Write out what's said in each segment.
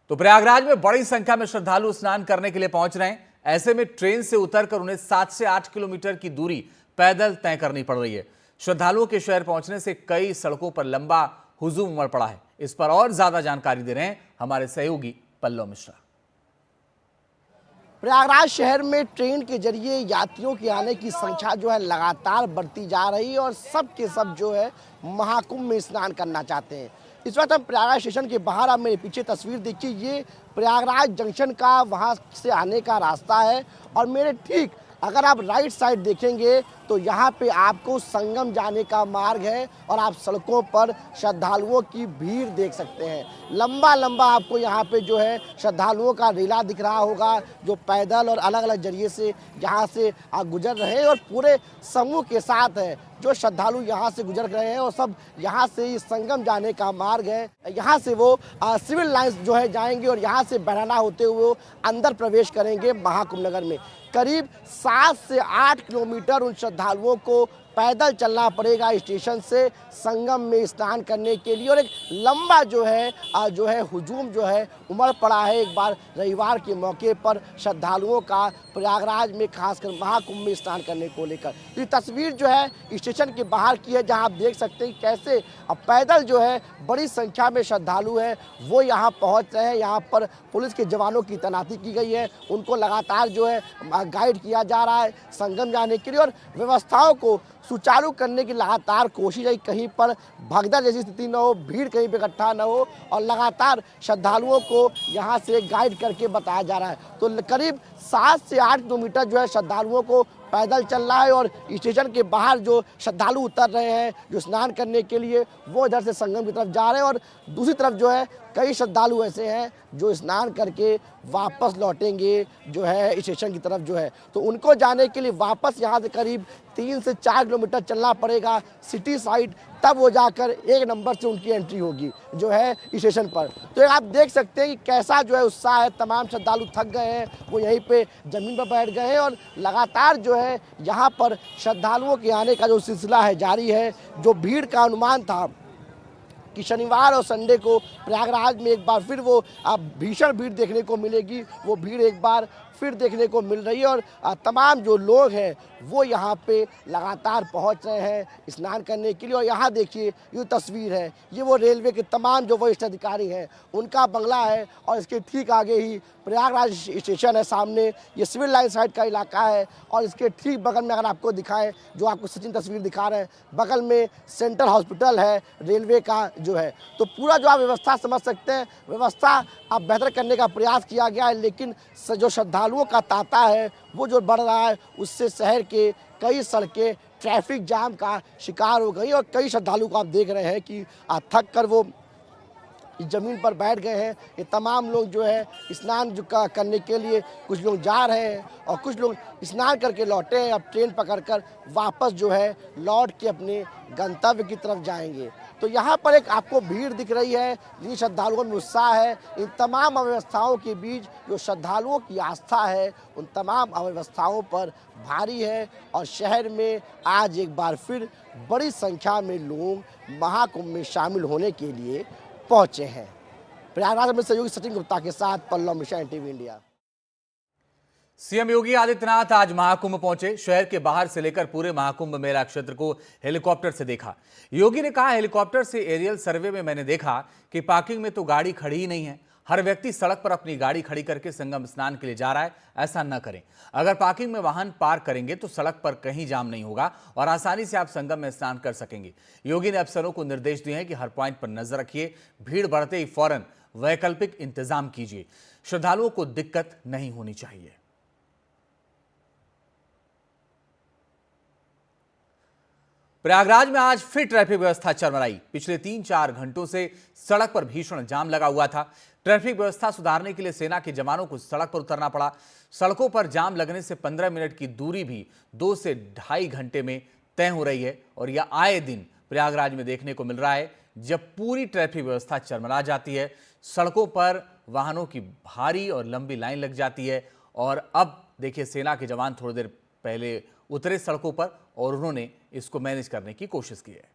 तो प्रयागराज में बड़ी संख्या में श्रद्धालु स्नान करने के लिए पहुंच रहे हैं। ऐसे में ट्रेन से उतरकर उन्हें 7 से 8 किलोमीटर की दूरी पैदल तय करनी पड़ रही है। श्रद्धालुओं के शहर पहुंचने से कई सड़कों पर लंबा हुजूम उमड़ पड़ा है। इस पर और ज्यादा जानकारी दे रहे हैं हमारे सहयोगी पल्लव मिश्रा। प्रयागराज शहर में ट्रेन के जरिए यात्रियों के आने की संख्या जो है लगातार बढ़ती जा रही है और सब के सब जो है महाकुंभ में स्नान करना चाहते हैं। इस वक्त हम प्रयागराज स्टेशन के बाहर, आप मेरे पीछे तस्वीर देखिए, ये प्रयागराज जंक्शन का वहाँ से आने का रास्ता है और मेरे ठीक अगर आप राइट साइड देखेंगे तो यहाँ पे आपको संगम जाने का मार्ग है और आप सड़कों पर श्रद्धालुओं की भीड़ देख सकते हैं। लंबा लंबा आपको यहाँ पे जो है श्रद्धालुओं का रेला दिख रहा होगा, जो पैदल और अलग अलग जरिए से यहाँ से गुजर रहे हैं और पूरे समूह के साथ है जो श्रद्धालु यहाँ से गुजर रहे हैं और सब यहाँ से इस संगम जाने का मार्ग है। यहाँ से वो सिविल लाइन्स जो है जाएंगे और यहाँ से बहराना होते हुए अंदर प्रवेश करेंगे महाकुंभ नगर में। करीब 7 से 8 किलोमीटर उन श्रद्धालुओं को पैदल चलना पड़ेगा स्टेशन से संगम में स्नान करने के लिए और एक लंबा जो है हुजूम जो है उमड़ पड़ा है एक बार रविवार के मौके पर श्रद्धालुओं का प्रयागराज में खासकर महाकुंभ में स्नान करने को लेकर। तो ये तस्वीर जो है स्टेशन के बाहर की है जहां आप देख सकते हैं कैसे अब पैदल जो है बड़ी संख्या में श्रद्धालु हैं वो यहाँ पहुँच रहे हैं। यहाँ पर पुलिस के जवानों की तैनाती की गई है, उनको लगातार जो है गाइड किया जा रहा है संगम जाने के लिए और व्यवस्थाओं को सुचारू करने की लगातार कोशिश है। कहीं पर भगदड़ जैसी स्थिति न हो, भीड़ कहीं पे इकट्ठा न हो और लगातार श्रद्धालुओं को यहाँ से गाइड करके बताया जा रहा है। तो करीब 7 से 8 किलोमीटर जो है श्रद्धालुओं को पैदल चल रहा है और स्टेशन के बाहर जो श्रद्धालु उतर रहे हैं जो स्नान करने के लिए वो इधर से संगम की तरफ जा रहे हैं और दूसरी तरफ जो है कई श्रद्धालु ऐसे हैं जो स्नान करके वापस लौटेंगे जो है स्टेशन की तरफ जो है। तो उनको जाने के लिए वापस यहाँ से करीब 3 से 4 किलोमीटर चलना पड़ेगा सिटी साइड, तब वो जाकर 1 नंबर से उनकी एंट्री होगी जो है स्टेशन पर। तो आप देख सकते हैं कि कैसा जो है उत्साह है, तमाम श्रद्धालु थक गए हैं, वो यहीं पे ज़मीन पर बैठ गए हैं और लगातार जो है यहाँ पर श्रद्धालुओं के आने का जो सिलसिला है जारी है। जो भीड़ का अनुमान था कि शनिवार और संडे को प्रयागराज में एक बार फिर वो भीषण भीड़ देखने को मिलेगी, वो भीड़ एक बार फिर देखने को मिल रही है और तमाम जो लोग हैं वो यहाँ पे लगातार पहुँच रहे हैं स्नान करने के लिए। और यहाँ देखिए ये तस्वीर है, ये वो रेलवे के तमाम जो वरिष्ठ अधिकारी हैं उनका बंगला है और इसके ठीक आगे ही प्रयागराज स्टेशन है। सामने ये सिविल लाइन साइड का इलाका है और इसके ठीक बगल में अगर आपको दिखाएं, जो आपको सचिन तस्वीर दिखा रहे हैं, बगल में सेंट्रल हॉस्पिटल है रेलवे का जो है। तो पूरा जो आप व्यवस्था समझ सकते हैं, व्यवस्था आप बेहतर करने का प्रयास किया गया है, लेकिन जो श्रद्धालुओं का तांता है वो जो बढ़ रहा है उससे शहर के कई सड़कें ट्रैफिक जाम का शिकार हो गई और कई श्रद्धालु को आप देख रहे हैं कि थक कर वो इस ज़मीन पर बैठ गए हैं। ये तमाम लोग जो है स्नान करने के लिए कुछ लोग जा रहे हैं और कुछ लोग स्नान करके लौटे हैं। अब ट्रेन पकड़कर वापस जो है लौट के अपने गंतव्य की तरफ जाएंगे। तो यहाँ पर एक आपको भीड़ दिख रही है, जिन श्रद्धालुओं में उत्साह है। इन तमाम अव्यवस्थाओं के बीच जो श्रद्धालुओं की आस्था है उन तमाम अव्यवस्थाओं पर भारी है और शहर में आज एक बार फिर बड़ी संख्या में लोग महाकुंभ में शामिल होने के लिए पहुंचे हैं। प्रयागराज में सहयोगी सचिन गुप्ता के साथ Pallav Mishra, NTV India. CM Yogi Adityanath आज महाकुंभ पहुंचे। शहर के बाहर से लेकर पूरे महाकुंभ मेला क्षेत्र को हेलीकॉप्टर से देखा। योगी ने कहा, हेलीकॉप्टर से एरियल सर्वे में मैंने देखा कि पार्किंग में तो गाड़ी खड़ी ही नहीं है। हर व्यक्ति सड़क पर अपनी गाड़ी खड़ी करके संगम स्नान के लिए जा रहा है। ऐसा न करें। अगर पार्किंग में वाहन पार्क करेंगे तो सड़क पर कहीं जाम नहीं होगा और आसानी से आप संगम में स्नान कर सकेंगे। योगी ने अफसरों को निर्देश दिए हैं कि हर पॉइंट पर नजर रखिए, भीड़ बढ़ते ही फौरन वैकल्पिक इंतजाम कीजिए। श्रद्धालुओं को दिक्कत नहीं होनी चाहिए। प्रयागराज में आज फिर ट्रैफिक व्यवस्था चरमराई। पिछले 3-4 घंटों से सड़क पर भीषण जाम लगा हुआ था। ट्रैफिक व्यवस्था सुधारने के लिए सेना के जवानों को सड़क पर उतरना पड़ा। सड़कों पर जाम लगने से 15 मिनट की दूरी भी 2 से ढाई घंटे में तय हो रही है और यह आए दिन प्रयागराज में देखने को मिल रहा है। जब पूरी ट्रैफिक व्यवस्था चरमरा जाती है, सड़कों पर वाहनों की भारी और लंबी लाइन लग जाती है। और अब देखिए, सेना के जवान थोड़ी देर पहले उतरे सड़कों पर और उन्होंने इसको मैनेज करने की कोशिश की है।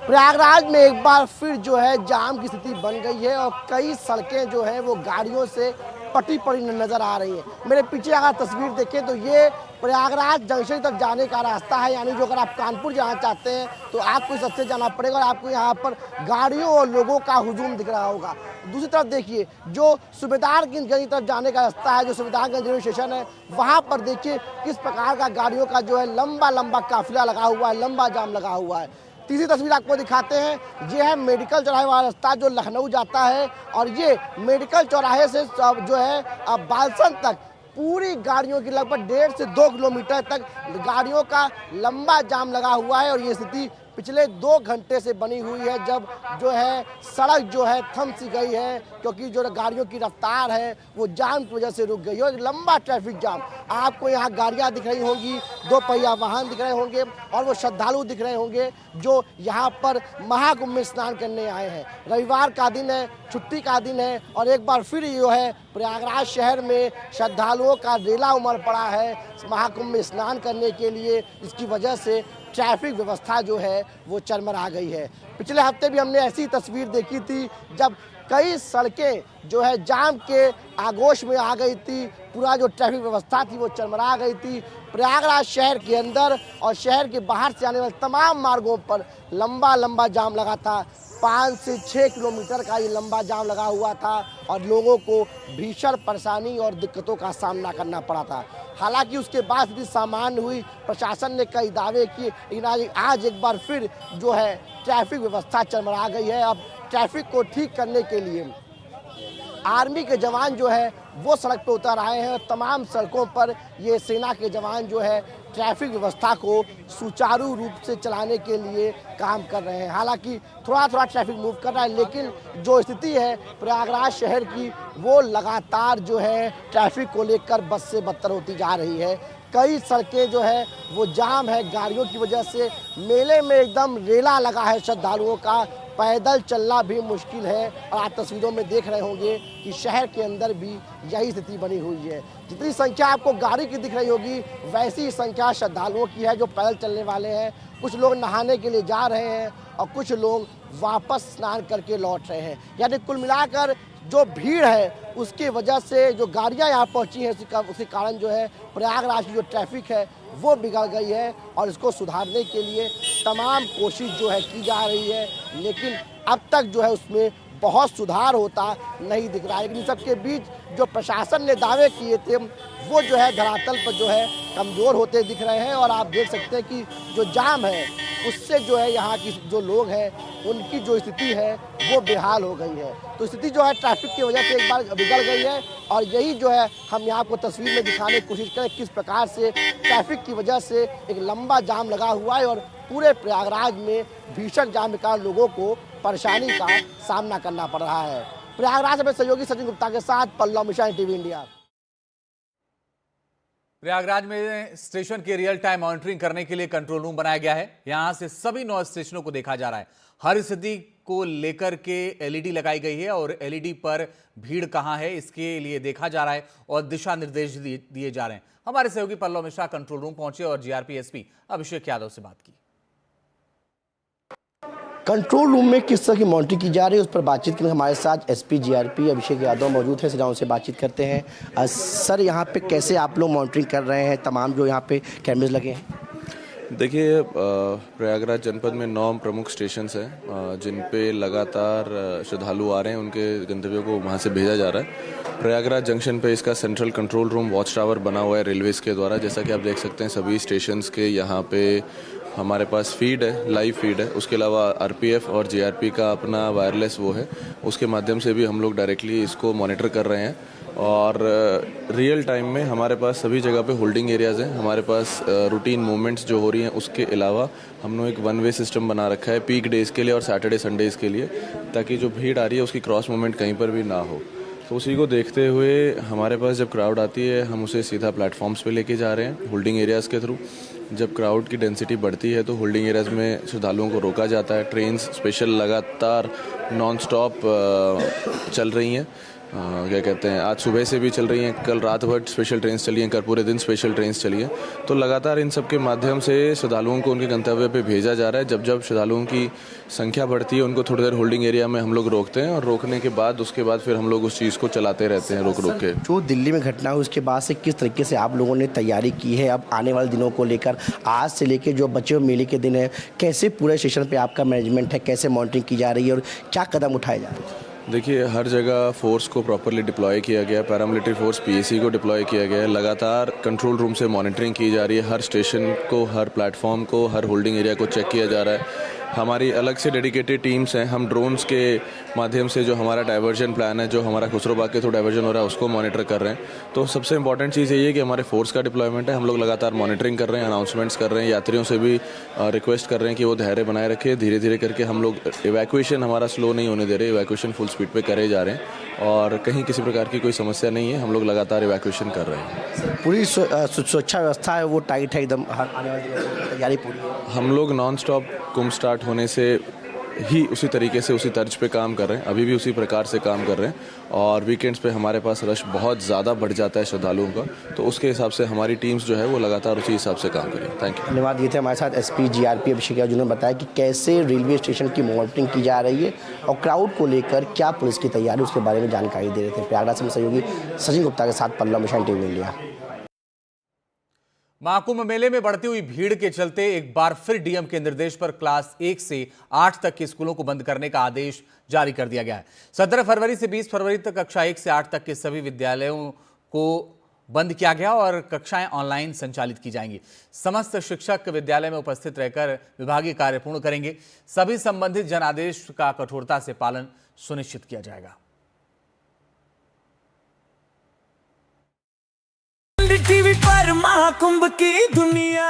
प्रयागराज में एक बार फिर जो है जाम की स्थिति बन गई है और कई सड़कें जो हैं वो गाड़ियों से पटी पड़ी नजर आ रही हैं। मेरे पीछे अगर तस्वीर देखें तो ये प्रयागराज जंक्शन तक जाने का रास्ता है, यानी जो अगर आप कानपुर जाना चाहते हैं तो आपको इस रास्ते जाना पड़ेगा और आपको यहाँ पर गाड़ियों और लोगों का हुजूम दिख रहा होगा। दूसरी तरफ देखिए जो सुबेदारगंज की तरफ जाने का रास्ता है, जो सुबेदारगंज रेलवे स्टेशन है, वहाँ पर देखिए किस प्रकार का गाड़ियों का जो है लंबा लंबा काफिला लगा हुआ है, लंबा जाम लगा हुआ है। तीसरी तस्वीर आपको दिखाते हैं, ये है मेडिकल चौराहे वाला रास्ता जो लखनऊ जाता है और ये मेडिकल चौराहे से जो है बालसन तक पूरी गाड़ियों की लगभग 1.5 से 2 किलोमीटर तक गाड़ियों का लंबा जाम लगा हुआ है। और ये स्थिति पिछले 2 घंटे से बनी हुई है, जब जो है सड़क जो है थम सी गई है, क्योंकि जो गाड़ियों की रफ्तार है वो जाम की वजह से रुक गई है। एक लंबा ट्रैफिक जाम, आपको यहाँ गाड़ियाँ दिख रही होंगी, 2 पहिया वाहन दिख रहे होंगे और वो श्रद्धालु दिख रहे होंगे जो यहाँ पर महाकुंभ में स्नान करने आए हैं। रविवार का दिन है, छुट्टी का दिन है और एक बार फिर जो है प्रयागराज शहर में श्रद्धालुओं का रेला उमड़ पड़ा है महाकुंभ में स्नान करने के लिए। इसकी वजह से ट्रैफिक व्यवस्था जो है वो चरमरा गई है। पिछले हफ्ते भी हमने ऐसी तस्वीर देखी थी जब कई सड़कें जो है जाम के आगोश में आ गई थी, पूरा जो ट्रैफिक व्यवस्था थी वो चरमरा गई थी। प्रयागराज शहर के अंदर और शहर के बाहर से आने वाले तमाम मार्गों पर लंबा लंबा जाम लगा था। 5 से 6 किलोमीटर का ये लंबा जाम लगा हुआ था और लोगों को भीषण परेशानी और दिक्कतों का सामना करना पड़ा था। हालांकि उसके बाद स्थिति सामान्य हुई, प्रशासन ने कई दावे किए, लेकिन आज एक बार फिर जो है ट्रैफिक व्यवस्था चरमरा गई है। अब ट्रैफिक को ठीक करने के लिए आर्मी के जवान जो है वो सड़क पर उतर आए हैं और तमाम सड़कों पर ये सेना के जवान जो है ट्रैफिक व्यवस्था को सुचारू रूप से चलाने के लिए काम कर रहे हैं। हालांकि थोड़ा थोड़ा ट्रैफिक मूव कर रहा है, लेकिन जो स्थिति है प्रयागराज शहर की वो लगातार जो है ट्रैफिक को लेकर बद से बदतर होती जा रही है। कई सड़कें जो है वो जाम है गाड़ियों की वजह से। मेले में एकदम रेला लगा है श्रद्धालुओं का, पैदल चलना भी मुश्किल है और आप तस्वीरों में देख रहे होंगे कि शहर के अंदर भी यही स्थिति बनी हुई है। जितनी संख्या आपको गाड़ी की दिख रही होगी वैसी ही संख्या श्रद्धालुओं की है जो पैदल चलने वाले हैं। कुछ लोग नहाने के लिए जा रहे हैं और कुछ लोग वापस स्नान करके लौट रहे हैं। यानी कुल मिलाकर जो भीड़ है उसकी वजह से जो गाड़ियां यहाँ पहुँची हैं उसके कारण जो है प्रयागराज की जो ट्रैफिक है वो बिगड़ गई है और इसको सुधारने के लिए तमाम कोशिश जो है की जा रही है, लेकिन अब तक जो है उसमें बहुत सुधार होता नहीं दिख रहा है। लेकिन सबके बीच जो प्रशासन ने दावे किए थे वो जो है धरातल पर जो है कमज़ोर होते दिख रहे हैं और आप देख सकते हैं कि जो जाम है उससे जो है यहाँ की जो लोग हैं उनकी जो स्थिति है वो बेहाल हो गई है। तो स्थिति जो है ट्रैफिक की वजह से एक बार बिगड़ गई है और यही जो है हम यहाँ आपको तस्वीर में दिखाने की कोशिश करें किस प्रकार से ट्रैफिक की वजह से एक लंबा जाम लगा हुआ है और पूरे प्रयागराज में भीषण जाम के कारण लोगों को परेशानी का सामना करना पड़ रहा है। प्रयागराज में सहयोगी सचिन गुप्ता के साथ पल्लव मिश्रा, टीवी इंडिया। प्रयागराज में स्टेशन की रियल टाइम मॉनिटरिंग करने के लिए कंट्रोल रूम बनाया गया है। यहां से सभी 9 स्टेशनों को देखा जा रहा है। हर स्थिति को लेकर के एलईडी लगाई गई है और एलईडी पर भीड़ कहां है इसके लिए देखा जा रहा है और दिशा निर्देश दिए जा रहे हैं। हमारे सहयोगी पल्लव मिश्रा कंट्रोल रूम पहुंचे और जीआरपी एसपी अभिषेक यादव से बात की। कंट्रोल रूम में किस तरह की मॉनिटरिंग की जा रही है उस पर बातचीत के लिए हमारे साथ एसपी जीआरपी अभिषेक यादव मौजूद है। सीधा उनसे बातचीत करते हैं। सर, यहाँ पे कैसे आप लोग मॉनिटरिंग कर रहे हैं, तमाम जो यहाँ पे कैमरेज लगे हैं? देखिए, प्रयागराज जनपद में 9 प्रमुख स्टेशंस हैं जिन पे लगातार श्रद्धालु आ रहे हैं, उनके गंतव्यों को वहाँ से भेजा जा रहा है। प्रयागराज जंक्शन पे इसका central control room watch tower बना हुआ है रेलवेज़ के द्वारा। जैसा कि आप देख सकते हैं सभी स्टेशंस के यहाँ पे हमारे पास फीड है, लाइव फीड है। उसके अलावा आरपीएफ और जीआरपी का अपना वायरलेस वो है, उसके माध्यम से भी हम लोग डायरेक्टली इसको मॉनिटर कर रहे हैं। और रियल टाइम में हमारे पास सभी जगह पे होल्डिंग एरियाज़ हैं। हमारे पास रूटीन मूवमेंट्स जो हो रही हैं उसके अलावा हमने एक 1 वे सिस्टम बना रखा है पीक डेज़ के लिए और सैटरडे संडेज़ के लिए, ताकि जो भीड़ आ रही है उसकी क्रॉस मूवमेंट कहीं पर भी ना हो। तो उसी को देखते हुए हमारे पास जब क्राउड आती है हम उसे सीधा प्लेटफॉर्म्स पे लेके जा रहे हैं होल्डिंग एरियाज़ के थ्रू। जब क्राउड की डेंसिटी बढ़ती है तो होल्डिंग एरियाज़ में श्रद्धालुओं को रोका जाता है। ट्रेन्स स्पेशल लगातार नॉन स्टॉप चल रही हैं। क्या कहते हैं, आज सुबह से भी चल रही हैं, कल रात भर स्पेशल ट्रेन चली हैं, कल पूरे दिन स्पेशल ट्रेन चली हैं। तो लगातार इन सब के माध्यम से श्रद्धालुओं को उनके गंतव्य पे भेजा जा रहा है। जब जब श्रद्धालुओं की संख्या बढ़ती है उनको थोड़ी देर होल्डिंग एरिया में हम लोग रोकते हैं, और रोकने के बाद उसके बाद फिर हम लोग उस चीज़ को चलाते रहते हैं रोक रोक के। जो दिल्ली में घटना हुई उसके बाद से किस तरीके से आप लोगों ने तैयारी की है अब आने वाले दिनों को लेकर, आज से लेकर जो बच्चे मेले के दिन है, कैसे पूरे स्टेशन पे आपका मैनेजमेंट है, कैसे मॉनिटरिंग की जा रही है और क्या कदम उठाए जा रहे हैं? देखिए, हर जगह फोर्स को प्रॉपरली डिप्लॉय किया गया है, पैरामिलिट्री फोर्स पीएसी को डिप्लॉय किया गया है, लगातार कंट्रोल रूम से मॉनिटरिंग की जा रही है, हर स्टेशन को, हर प्लेटफॉर्म को, हर होल्डिंग एरिया को चेक किया जा रहा है। हमारी अलग से डेडिकेटेड टीम्स हैं, हम ड्रोन्स के माध्यम से जो हमारा डाइवर्जन प्लान है, जो हमारा खुसरोबाग के थ्रू डाइवर्जन हो रहा है, उसको मॉनिटर कर रहे हैं। तो सबसे इंपॉर्टेंट चीज़ यही है कि हमारे फोर्स का डिप्लॉयमेंट है, हम लोग लगातार मॉनिटरिंग कर रहे हैं, अनाउंसमेंट्स कर रहे हैं, यात्रियों से भी रिक्वेस्ट कर रहे हैं कि वो धैर्य बनाए रखें। धीरे धीरे करके हम लोग इवैक्यूएशन हमारा स्लो नहीं होने दे रहे, इवैक्यूएशन फुल स्पीड पे करे जा रहे हैं और कहीं किसी प्रकार की कोई समस्या नहीं है, हम लोग लगातार इवैक्यूएशन कर रहे हैं। पूरी सुरक्षा व्यवस्था है वो टाइट है एकदम, हर आने वाले दिनों की तैयारी पूरी है। हम लोग नॉन स्टॉप कुंभ स्टार्ट होने से ही उसी तरीके से उसी तर्ज पे काम कर रहे हैं, अभी भी उसी प्रकार से काम कर रहे हैं। और वीकेंड्स पे हमारे पास रश बहुत ज़्यादा बढ़ जाता है श्रद्धालुओं का, तो उसके हिसाब से हमारी टीम्स जो है वो लगातार उसी हिसाब से काम करें। Thank you. धन्यवाद। ये थे हमारे साथ एसपी जीआरपी अभिषेक, जिन्होंने बताया कि कैसे रेलवे स्टेशन की मॉनिटरिंग की जा रही है और क्राउड को लेकर क्या पुलिस की तैयारी उसके बारे में जानकारी दे रहे थे। प्रयागराज से सहयोगी सचिन गुप्ता के साथ Pallav mission TV India. Mahakumbh मेले में बढ़ती हुई भीड़ के चलते एक बार फिर डीएम के निर्देश पर क्लास 1 से 8 तक के स्कूलों को बंद करने का आदेश जारी कर दिया गया है। 17 फरवरी से 20 फरवरी तक कक्षा 1 से 8 तक के सभी विद्यालयों को बंद किया गया और कक्षाएं ऑनलाइन संचालित की जाएंगी। समस्त शिक्षक विद्यालय में उपस्थित रहकर विभागीय कार्य पूर्ण करेंगे। सभी संबंधित जनादेश का कठोरता से पालन सुनिश्चित किया जाएगा। टीवी पर महाकुंभ की दुनिया।